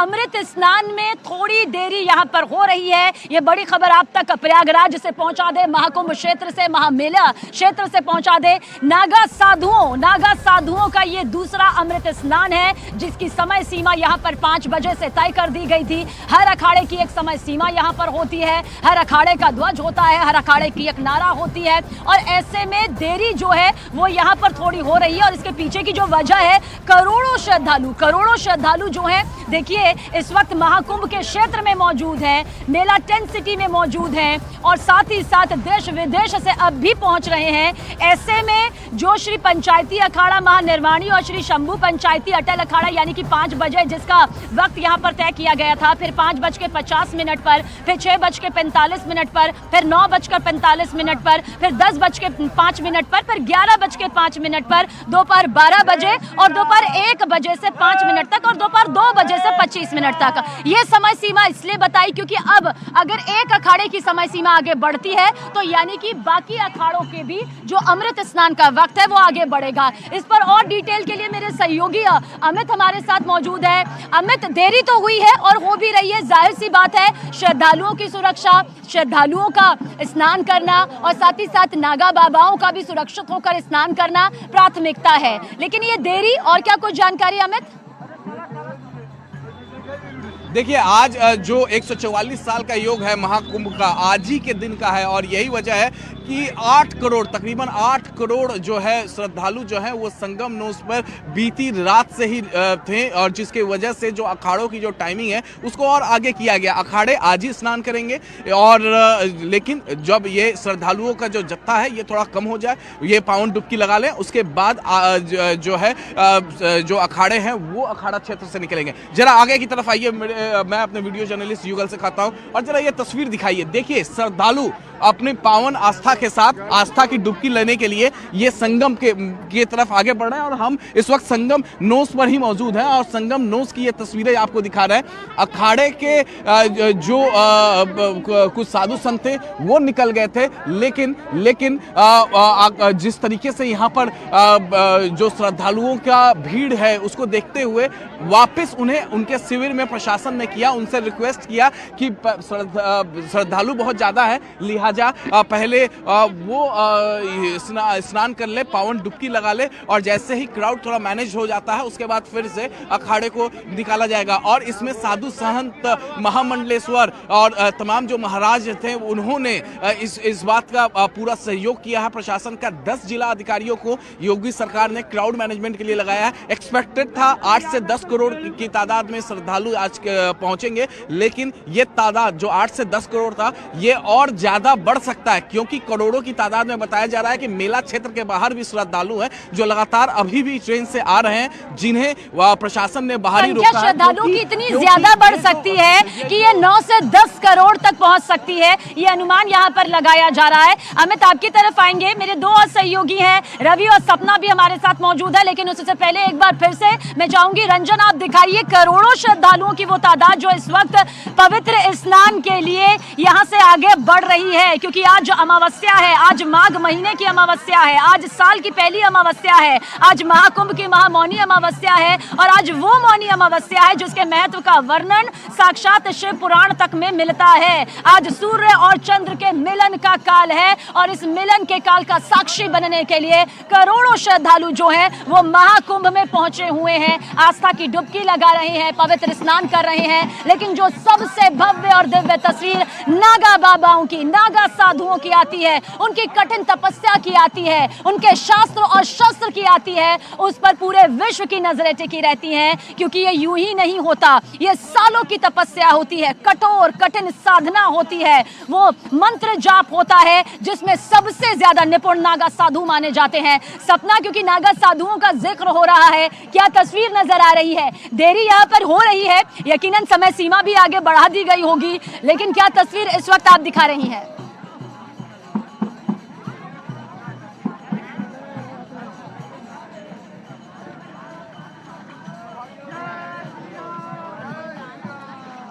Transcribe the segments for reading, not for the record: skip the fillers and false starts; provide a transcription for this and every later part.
अमृत स्नान में थोड़ी देरी यहाँ पर हो रही है। ये बड़ी खबर आप तक प्रयागराज से पहुंचा दे, महाकुंभ क्षेत्र से, महामेला क्षेत्र से पहुंचा दे। नागा साधुओं का ये दूसरा अमृत स्नान है, जिसकी समय सीमा यहाँ पर 5 बजे से तय कर दी गई थी। हर अखाड़े की एक समय सीमा यहाँ पर होती है, हर अखाड़े का ध्वज होता है, हर अखाड़े की एक नारा होती है, और ऐसे में देरी जो है वो यहाँ पर थोड़ी हो रही है। और इसके पीछे की जो वजह है, करोड़ों श्रद्धालु जो है, देखिए इस वक्त महाकुंभ के क्षेत्र में मौजूद है, मेला टेंट सिटी में मौजूद हैं, और साथ ही साथ देश विदेश से अब भी पहुंच रहे हैं। ऐसे में जो श्री पंचायती अखाड़ा महानिर्वाणी और श्री शंभू पंचायती अटल अखाड़ा यानी कि 5 बजे जिसका वक्त यहां पर तय किया गया था, फिर 5:50 पर, फिर 6:45 पर, फिर 9:45 पर, फिर 10:05 पर, फिर 11:05 पर, दोपहर 12 बजे और दोपहर 1 बजे से 5 मिनट तक और दोपहर 2 बजे से 25 मिनट तक। ये समय सीमा इसलिए बताई क्योंकि अब अगर एक अखाड़े की समय सीमा आगे बढ़ती है तो यानी कि बाकी अखाड़ों के भी जो अमृत स्नान का वक्त है वो आगे बढ़ेगा। इस पर और डिटेल के लिए मेरे सहयोगी अमित हमारे साथ मौजूद है। अमित, देरी तो हुई है और हो भी रही है, जाहिर सी बात है, श्रद्धालुओं की सुरक्षा, श्रद्धालुओं का स्नान करना और साथ ही साथ नागा बाबाओं का भी सुरक्षित होकर स्नान करना प्राथमिकता है, लेकिन ये देरी और क्या कुछ जानकारी अमित? देखिए, आज जो 144 साल का योग है महाकुंभ का, आज ही के दिन का है, और यही वजह है कि 8 करोड़, तकरीबन 8 करोड़ जो है श्रद्धालु जो है वो संगम नोस पर बीती रात से ही थे, और जिसके वजह से जो अखाड़ों की जो टाइमिंग है उसको और आगे किया गया। अखाड़े आज ही स्नान करेंगे, और लेकिन जब ये श्रद्धालुओं का जो जत्था है ये थोड़ा कम हो जाए, ये पावन डुबकी लगा लें, उसके बाद जो है जो अखाड़े हैं वो अखाड़ा क्षेत्र से निकलेंगे। जरा आगे की तरफ आइए, मैं अपने वीडियो जर्नलिस्ट युगल से खाता हूं, और जरा ये तस्वीर दिखाइए। देखिए, श्रद्धालु अपनी पावन आस्था के साथ आस्था की डुबकी लेने के लिए ये संगम के तरफ आगे बढ़ रहे हैं, और हम इस वक्त संगम नोस पर ही मौजूद हैं, और संगम नोस की ये तस्वीरें आपको दिखा रहे हैं। अखाड़े के जो कुछ साधु संत थे वो निकल गए थे, लेकिन जिस तरीके से यहाँ पर जो श्रद्धालुओं का भीड़ है उसको देखते हुए वापस उन्हें उनके शिविर में प्रशासन ने किया, उनसे रिक्वेस्ट किया कि श्रद्धालु बहुत ज्यादा है, लिहाजा पहले वो स्नान कर ले, पावन डुबकी लगा ले, और जैसे ही क्राउड थोड़ा मैनेज हो जाता है उसके बाद फिर से अखाड़े को निकाला जाएगा। और इसमें साधु संत, महामंडलेश्वर और तमाम जो महाराज थे उन्होंने इस बात का पूरा सहयोग किया है। प्रशासन का 10 जिला अधिकारियों को योगी सरकार ने क्राउड मैनेजमेंट के लिए लगाया है। एक्सपेक्टेड था 8 से 10 करोड़ की तादाद में श्रद्धालु आज पहुंचेंगे, लेकिन ये तादाद जो 8 से 10 करोड़ था ये और ज्यादा बढ़ सकता है, क्योंकि करोड़ों की तादाद में बताया जा रहा है कि मेला क्षेत्र के बाहर भी श्रद्धालु हैं जो लगातार अभी भी ट्रेन से आ रहे हैं, जिन्हें प्रशासन ने बाहरी रोका है। श्रद्धालुओं की इतनी ज्यादा बढ़ सकती है कि ये 9 से 10 करोड़ तक पहुंच सकती है, ये अनुमान यहाँ पर लगाया जा रहा है। अमित, आपकी तरफ आएंगे, मेरे 2 और सहयोगी हैं, रवि और सपना भी हमारे साथ मौजूद है, लेकिन उससे पहले एक बार फिर से मैं चाहूंगी, रंजन आप दिखाइए करोड़ों श्रद्धालुओं की वो तादाद जो इस वक्त पवित्र स्नान के लिए यहाँ से आगे बढ़ रही है, क्योंकि आज अमावस्या है, आज माघ महीने की अमावस्या है, आज साल की पहली अमावस्या है, आज महाकुंभ की महामौनी अमावस्या है, और आज वो मौनी अमावस्या है जिसके महत्व का वर्णन साक्षात शिव पुराण तक में मिलता है। आज सूर्य और चंद्र के मिलन का काल है, और इस मिलन के काल का साक्षी बनने के लिए करोड़ों श्रद्धालु जो हैं वो महाकुंभ में पहुंचे हुए हैं, आस्था की डुबकी लगा रहे हैं, पवित्र स्नान कर रहे हैं। लेकिन जो सबसे भव्य और दिव्य तस्वीर नागा बाबाओं की, नागा साधुओं की आती है, उनकी कठिन तपस्या की आती है, उनके शास्त्र और शस्त्र की आती है, उस पर पूरे विश्व की नजरें टिकी रहती हैं, क्योंकि ये यूं ही नहीं होता, ये सालों की तपस्या होती है, कठोर कठिन साधना होती है, वो मंत्र जाप होता है जिसमें सबसे ज्यादा निपुण नागा साधु माने जाते हैं। सपना, क्योंकि नागा साधुओं का जिक्र हो रहा है, क्या तस्वीर नजर आ रही है? देरी यहाँ पर हो रही है, यकीनन समय सीमा भी आगे बढ़ा दी गई होगी, लेकिन क्या तस्वीर इस वक्त आप दिखा रही हैं?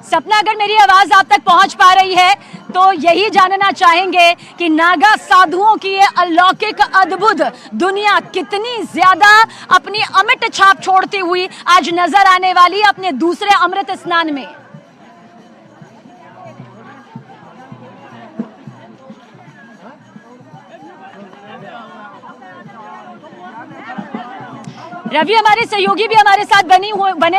सपना, अगर मेरी आवाज आप तक पहुंच पा रही है तो यही जानना चाहेंगे कि नागा साधुओं की ये अलौकिक अद्भुत दुनिया कितनी ज्यादा अपनी अमिट छाप छोड़ती हुई आज नजर आने वाली है अपने दूसरे अमृत स्नान में। रवि हमारे सहयोगी भी हमारे साथ बने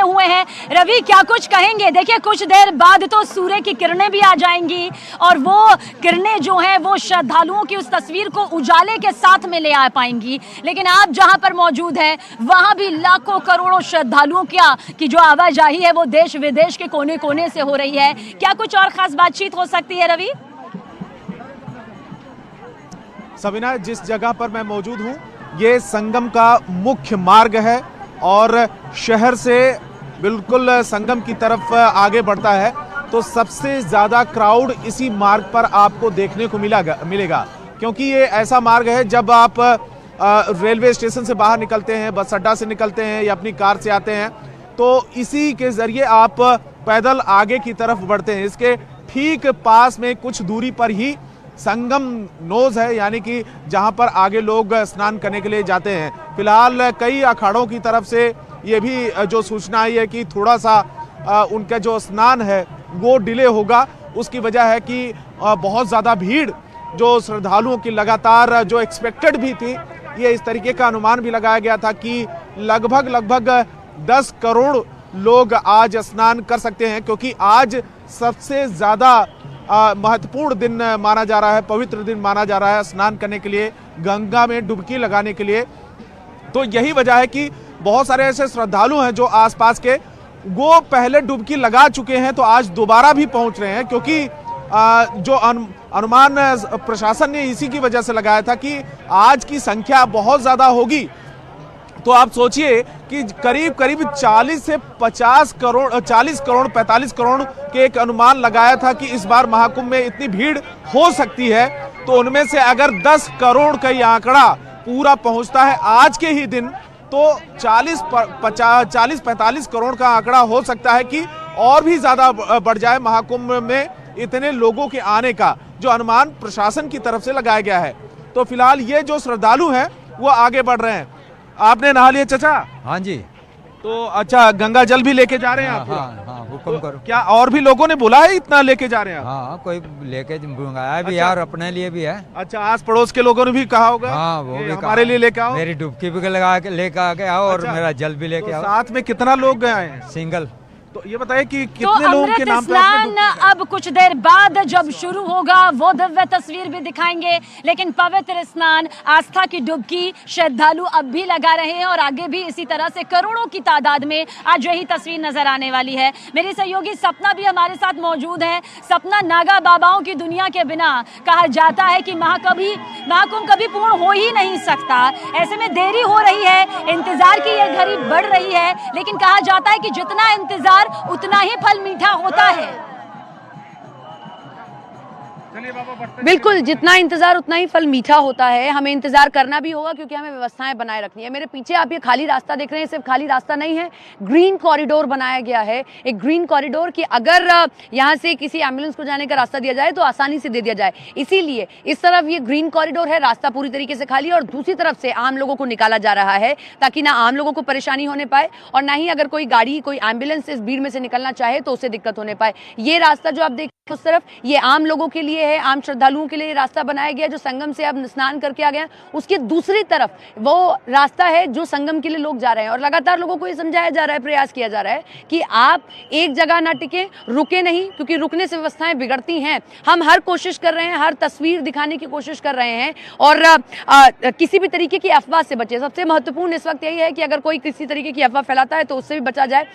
हुए हैं। रवि, क्या कुछ कहेंगे? देखिए, कुछ देर बाद तो सूर्य की किरणें भी आ जाएंगी और वो किरणें जो हैं वो श्रद्धालुओं की उस तस्वीर को उजाले के साथ में ले आ पाएंगी, लेकिन आप जहां पर मौजूद हैं वहां भी लाखों करोड़ों श्रद्धालुओं की जो आवाजाही है वो देश विदेश के कोने कोने से हो रही है। क्या कुछ और खास बातचीत हो सकती है रवि? सविना, जिस जगह पर मैं मौजूद हूं ये संगम का मुख्य मार्ग है और शहर से बिल्कुल संगम की तरफ आगे बढ़ता है, तो सबसे ज़्यादा क्राउड इसी मार्ग पर आपको देखने को मिलेगा क्योंकि ये ऐसा मार्ग है जब आप रेलवे स्टेशन से बाहर निकलते हैं, बस अड्डा से निकलते हैं या अपनी कार से आते हैं, तो इसी के ज़रिए आप पैदल आगे की तरफ बढ़ते हैं। इसके ठीक पास में कुछ दूरी पर ही संगम नोज है, यानी कि जहां पर आगे लोग स्नान करने के लिए जाते हैं। फिलहाल कई अखाड़ों की तरफ से ये भी जो सूचना आई है कि थोड़ा सा उनका जो स्नान है वो डिले होगा। उसकी वजह है कि बहुत ज़्यादा भीड़ जो श्रद्धालुओं की लगातार जो एक्सपेक्टेड भी थी, ये इस तरीके का अनुमान भी लगाया गया था कि लगभग 10 करोड़ लोग आज स्नान कर सकते हैं, क्योंकि आज सबसे ज़्यादा महत्वपूर्ण दिन माना जा रहा है, पवित्र दिन माना जा रहा है स्नान करने के लिए, गंगा में डुबकी लगाने के लिए। तो यही वजह है कि बहुत सारे ऐसे श्रद्धालु हैं जो आसपास के वो पहले डुबकी लगा चुके हैं, तो आज दोबारा भी पहुंच रहे हैं, क्योंकि जो अनुमान प्रशासन ने इसी की वजह से लगाया था कि आज की संख्या बहुत ज़्यादा होगी। तो आप सोचिए कि करीब 40 से 45 करोड़ के एक अनुमान लगाया था कि इस बार महाकुंभ में इतनी भीड़ हो सकती है, तो उनमें से अगर 10 करोड़ का ये आंकड़ा पूरा पहुंचता है आज के ही दिन, तो 40-45 करोड़ का आंकड़ा हो सकता है कि और भी ज़्यादा बढ़ जाए महाकुंभ में इतने लोगों के आने का, जो अनुमान प्रशासन की तरफ से लगाया गया है। तो फिलहाल ये जो श्रद्धालु हैं वो आगे बढ़ रहे हैं। आपने नहा लिया चाचा? हाँ जी। तो अच्छा, गंगा जल भी लेके जा रहे हैं आप? हाँ, हुक्म करो। क्या और भी लोगों ने बोला है इतना लेके जा रहे हैं आप? हाँ, कोई लेके मंगाया भी यार, अपने लिए भी है। अच्छा, आस पड़ोस के लोगों ने भी कहा होगा? हाँ, वो भी हमारे लिए लेके आओ, मेरी डुबकी भी लगा के लेके आके आओ और मेरा जल भी लेके आओ। साथ में कितना लोग गए हैं? सिंगल। तो ये बताइए कि कितने लोगों के नाम पे स्नान अब कुछ देर बाद जब शुरू होगा वो दिव्य तस्वीर भी दिखाएंगे, लेकिन पवित्र स्नान, आस्था की डुबकी श्रद्धालु अब भी लगा रहे हैं और आगे भी इसी तरह से करोड़ों की तादाद में आज यही तस्वीर नजर आने वाली है। मेरी सहयोगी सपना भी हमारे साथ मौजूद है। सपना, नागा बाबाओं की दुनिया के बिना कहा जाता है कि महाकुंभ कभी पूर्ण हो ही नहीं सकता। ऐसे में देरी हो रही है, इंतजार की यह घड़ी बढ़ रही है, लेकिन कहा जाता है कि जितना इंतजार उतना ही फल मीठा होता है। बिल्कुल, जितना इंतजार उतना ही फल मीठा होता है। हमें इंतजार करना भी होगा क्योंकि हमें व्यवस्थाएं बनाए रखनी है। मेरे पीछे आप ये खाली रास्ता देख रहे हैं, सिर्फ खाली रास्ता नहीं है, ग्रीन कॉरिडोर बनाया गया है। एक ग्रीन कॉरिडोर कि अगर यहाँ से किसी एम्बुलेंस को जाने का रास्ता दिया जाए तो आसानी से दे दिया जाए, इसीलिए इस तरफ ये ग्रीन कॉरिडोर है, रास्ता पूरी तरीके से खाली है और दूसरी तरफ से आम लोगों को निकाला जा रहा है ताकि ना आम लोगों को परेशानी होने पाए और ना ही अगर कोई गाड़ी, कोई एम्बुलेंस इस भीड़ में से निकलना चाहे तो उसे दिक्कत होने पाए। ये रास्ता जो आप देख उस तरफ, ये आम लोगों के लिए है, आम श्रद्धालुओं के लिए रास्ता बनाया गया जो संगम से अब स्नान करके आ गए हैं। उसके दूसरी तरफ वो रास्ता है जो संगम के लिए लोग जा रहे हैं और लगातार लोगों को ये समझाया जा रहा है, प्रयास किया जा रहा है कि आप एक जगह ना टिके, रुके नहीं, क्योंकि रुकने से व्यवस्थाएं बिगड़ती हैं। हम हर कोशिश कर रहे हैं, हर तस्वीर दिखाने की कोशिश कर रहे हैं और किसी भी तरीके की अफवाह से बचे। सबसे महत्वपूर्ण इस वक्त यही है कि अगर कोई किसी तरीके की अफवाह फैलाता है तो उससे भी बचा जाए।